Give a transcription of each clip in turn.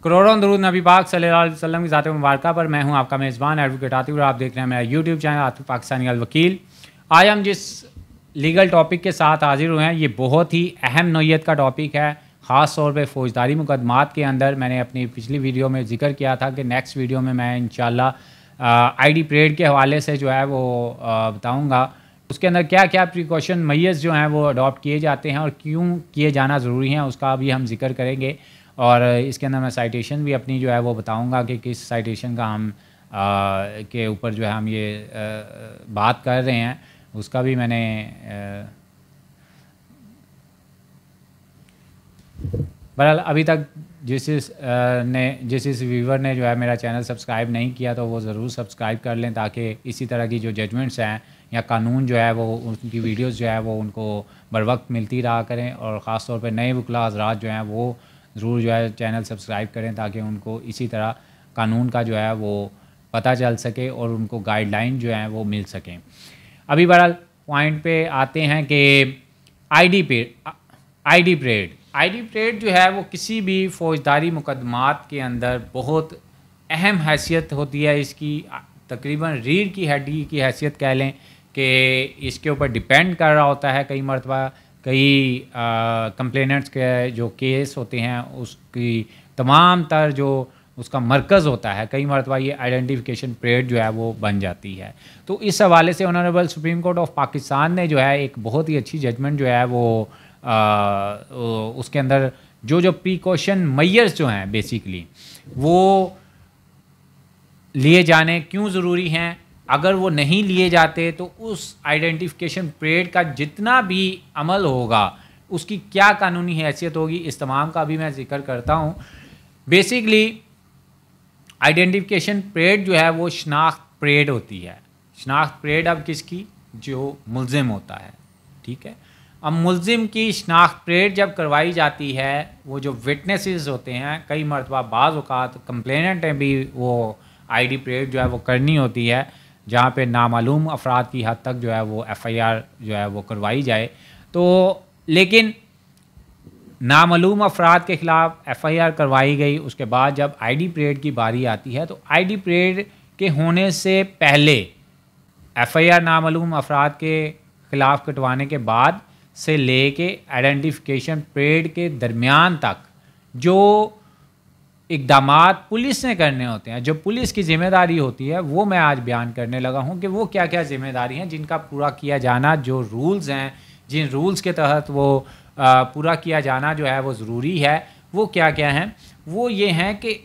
करोड़ों दरूद नबी पाक सल्लल्लाहु अलैहि वसल्लम की ज़ात मुबारक पर। मैं हूं आपका मेज़बान एडवोकेट आतिफ और आप देख रहे हैं मेरा यूट्यूब चैनल आतिफ पाकिस्तानी अल वकील। आज हम जिस लीगल टॉपिक के साथ हाजिर हुए हैं ये बहुत ही अहम नौइयत का टॉपिक है, ख़ास तौर पे फ़ौजदारी मुकदमात के अंदर। मैंने अपनी पिछली वीडियो में जिक्र किया था कि नेक्स्ट वीडियो में मैं इंशाल्लाह आईडी परेड के हवाले से जो है वो बताऊँगा उसके अंदर क्या क्या प्रिकॉशन मैयर्स जो हैं वो अडॉप्ट किए जाते हैं और क्यों किए जाना ज़रूरी हैं उसका भी हम जिक्र करेंगे। और इसके अंदर मैं साइटेशन भी अपनी जो है वो बताऊंगा कि किस साइटेशन का हम के ऊपर जो है हम ये बात कर रहे हैं, उसका भी मैंने बहरहाल अभी तक जिस व्यूवर ने जो है मेरा चैनल सब्सक्राइब नहीं किया तो वो ज़रूर सब्सक्राइब कर लें, ताकि इसी तरह की जो जजमेंट्स हैं या कानून जो है वो उनकी वीडियोस जो है वो उनको बर वक्त मिलती रहा करें। और ख़ास तौर पे नए वकला हज़रात जो हैं वो ज़रूर जो है चैनल सब्सक्राइब करें, ताकि उनको इसी तरह कानून का जो है वो पता चल सके और उनको गाइडलाइन जो है वो मिल सकें। अभी बहरहाल पॉइंट पे आते हैं कि आईडी परेड जो है वो किसी भी फ़ौजदारी मुकदमात के अंदर बहुत अहम हैसियत होती है। इसकी तकरीबन रीढ़ की हड्डी की हैसियत कह लें कि इसके ऊपर डिपेंड कर रहा होता है। कई मरतबा कई कंप्लेनेंट्स के जो केस होते हैं उसकी तमाम तर जो उसका मरकज़ होता है, कई मरतबा ये आइडेंटिफिकेशन परेड जो है वो बन जाती है। तो इस हवाले से honourable supreme court of Pakistan ने जो है एक बहुत ही अच्छी जजमेंट जो है वो उसके अंदर जो प्रिकॉशन मैयर्स जो हैं बेसिकली वो लिए जाने क्यों ज़रूरी हैं, अगर वो नहीं लिए जाते तो उस आइडेंटिफिकेशन परेड का जितना भी अमल होगा उसकी क्या कानूनी हैसियत होगी, इस तमाम का भी मैं जिक्र करता हूँ। बेसिकली आइडेंटिफिकेशन परेड जो है वो शनाख्त परेड होती है। शनाख्त परेड अब किसकी? जो मुल्ज़िम होता है, ठीक है। अब मुल्ज़िम की शनाख्त परेड जब करवाई जाती है, वो जो विटनेसेस होते हैं, कई मरतबा बाज़ औक़ात कंप्लेनेंट हैं भी वो आईडी परेड जो है वो करनी होती है, जहाँ पे नामालूम अफराद की हद तक जो है वो FIR जो है वो करवाई जाए। तो लेकिन नामालूम अफराद के ख़िलाफ़ FIR करवाई गई, उसके बाद जब आईडी परेड की बारी आती है तो आईडी परेड के होने से पहले FIR नामालूम अफराद के ख़िलाफ़ कटवाने के बाद से लेके आइडेंटिफिकेशन परेड के दरमियान तक जो इक़दामात पुलिस ने करने होते हैं, जो पुलिस की ज़िम्मेदारी होती है, वो मैं आज बयान करने लगा हूँ कि वो क्या क्या ज़िम्मेदारी हैं जिनका पूरा किया जाना, जो रूल्स हैं जिन रूल्स के तहत वो पूरा किया जाना जो है वो ज़रूरी है, वो क्या क्या हैं। वो ये हैं कि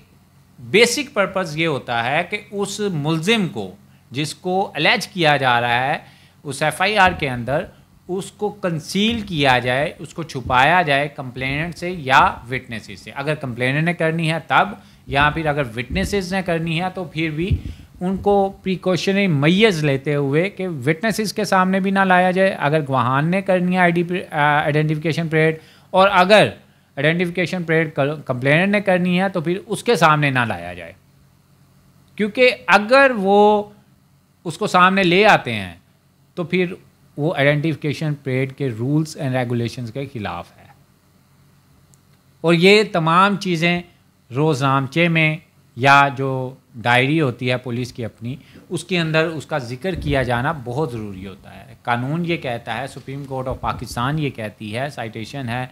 बेसिक पर्पज़ ये होता है कि उस मुल्ज़िम को जिसको अलेज किया जा रहा है उस FIR के अंदर, उसको कंसील किया जाए, उसको छुपाया जाए कंप्लेनेंट से या विटनेसेस से। अगर कंप्लेनेंट ने करनी है तब, या फिर अगर विटनेसेस ने करनी है तो फिर भी उनको प्रिकॉशनरी मैयर्स लेते हुए कि विटनेसेस के सामने भी ना लाया जाए अगर गवाहान ने करनी है आइडेंटिफिकेशन परेड, और अगर आइडेंटिफिकेशन परेड कंप्लेनेंट ने करनी है तो फिर उसके सामने ना लाया जाए, क्योंकि अगर वो उसको सामने ले आते हैं तो फिर वो आइडेंटिफिकेशन परेड के रूल्स एंड रेगुलेशंस के ख़िलाफ़ है। और ये तमाम चीज़ें रोज़नामचे में या जो डायरी होती है पुलिस की अपनी, उसके अंदर उसका ज़िक्र किया जाना बहुत ज़रूरी होता है। कानून ये कहता है, सुप्रीम कोर्ट ऑफ पाकिस्तान ये कहती है, साइटेशन है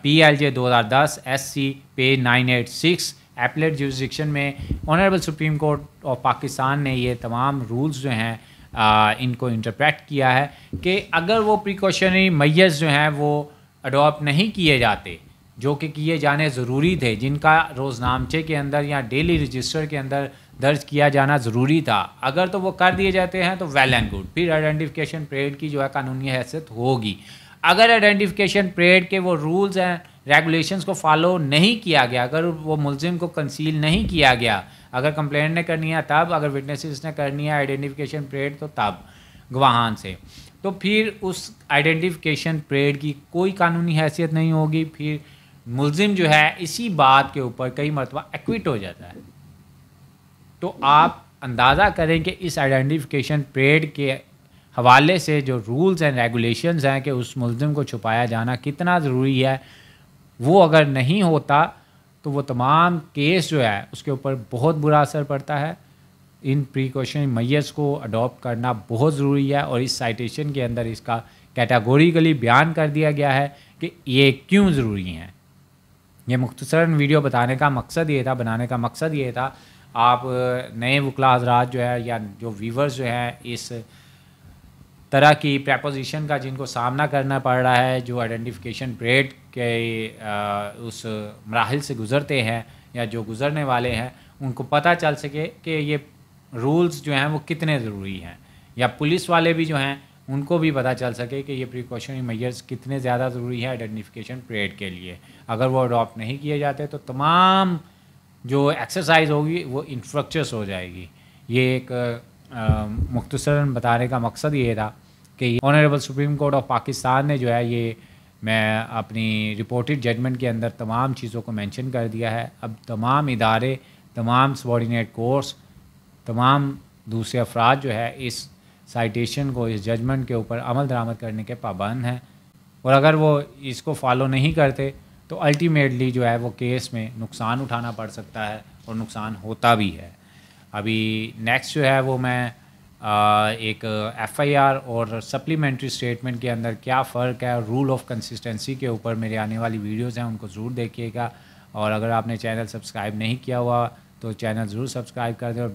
PLJ 2010 SC page 986, appellate jurisdiction में honourable supreme court of Pakistan ने ये तमाम रूल्स जो हैं इनको इंटरप्रेट किया है कि अगर वो प्रिकॉशनरी मैयर्स जो हैं वो अडॉप्ट नहीं किए जाते, जो कि किए जाने ज़रूरी थे, जिनका रोज़नामचे के अंदर या डेली रजिस्टर के अंदर दर्ज किया जाना ज़रूरी था, अगर तो वो कर दिए जाते हैं तो वेल एंड गुड, फिर आइडेंटिफिकेशन परेड की जो है कानूनी हैसियत होगी। अगर आइडेंटिफिकेशन परेड के वो रूल्स एंड रेगुलेशंस को फॉलो नहीं किया गया, अगर वो मुल्ज़िम को कंसील नहीं किया गया, अगर कंप्लेंट ने करनी है तब, अगर विटनेसेस ने करनी है आइडेंटिफिकेशन परेड तो तब गवाहान से, तो फिर उस आइडेंटिफिकेशन परेड की कोई कानूनी हैसियत नहीं होगी। फिर मुल्ज़िम जो है इसी बात के ऊपर कई मरतबा एक्विट हो जाता है। तो आप अंदाज़ा करें कि इस आइडेंटिफिकेशन परेड के हवाले से जो रूल्स एंड रेगुलेशंस हैं कि उस मुल्ज़िम को छुपाया जाना कितना ज़रूरी है। वो अगर नहीं होता तो वो तमाम केस जो है उसके ऊपर बहुत बुरा असर पड़ता है। इन प्रिकॉशन मेजर्स को अडॉप्ट करना बहुत ज़रूरी है और इस साइटेशन के अंदर इसका कैटेगोरिकली बयान कर दिया गया है कि ये क्यों ज़रूरी हैं। ये मुख्तसरन वीडियो बताने का मकसद ये था, बनाने का मकसद ये था, आप नए वकला हज़रात जो है या जो व्यूवर्स जो हैं इस तरह की प्रपोजिशन का जिनको सामना करना पड़ रहा है, जो आइडेंटिफिकेशन परेड के उस मराहिल से गुज़रते हैं या जो गुज़रने वाले हैं, उनको पता चल सके कि ये रूल्स जो हैं वो कितने ज़रूरी हैं, या पुलिस वाले भी जो हैं उनको भी पता चल सके कि ये प्रिकॉशनरी मेजर्स कितने ज़्यादा ज़रूरी है आइडेंटिफिकेशन परेड के लिए। अगर वो अडॉप्ट नहीं किए जाते तो तमाम जो एक्सरसाइज होगी वो इंफ्रक्चर्स हो जाएगी। ये एक मुख्तसरन बताने का मकसद ये था कि honourable supreme court of Pakistan ने जो है ये मैं अपनी रिपोर्टेड जजमेंट के अंदर तमाम चीज़ों को मेंशन कर दिया है। अब तमाम इदारे, तमाम सबॉर्डिनेट कोर्ट्स, तमाम दूसरे अफराद जो है इस साइटेशन को, इस जजमेंट के ऊपर अमल दरामद करने के पाबंद हैं, और अगर वो इसको फॉलो नहीं करते तो अल्टीमेटली जो है वो केस में नुकसान उठाना पड़ सकता है और नुकसान होता भी है। अभी नेक्स्ट जो है वो मैं एक एफआईआर और सप्लीमेंट्री स्टेटमेंट के अंदर क्या फ़र्क है, रूल ऑफ कंसिस्टेंसी के ऊपर मेरे आने वाली वीडियोस हैं, उनको ज़रूर देखिएगा। और अगर आपने चैनल सब्सक्राइब नहीं किया हुआ तो चैनल ज़रूर सब्सक्राइब कर दें और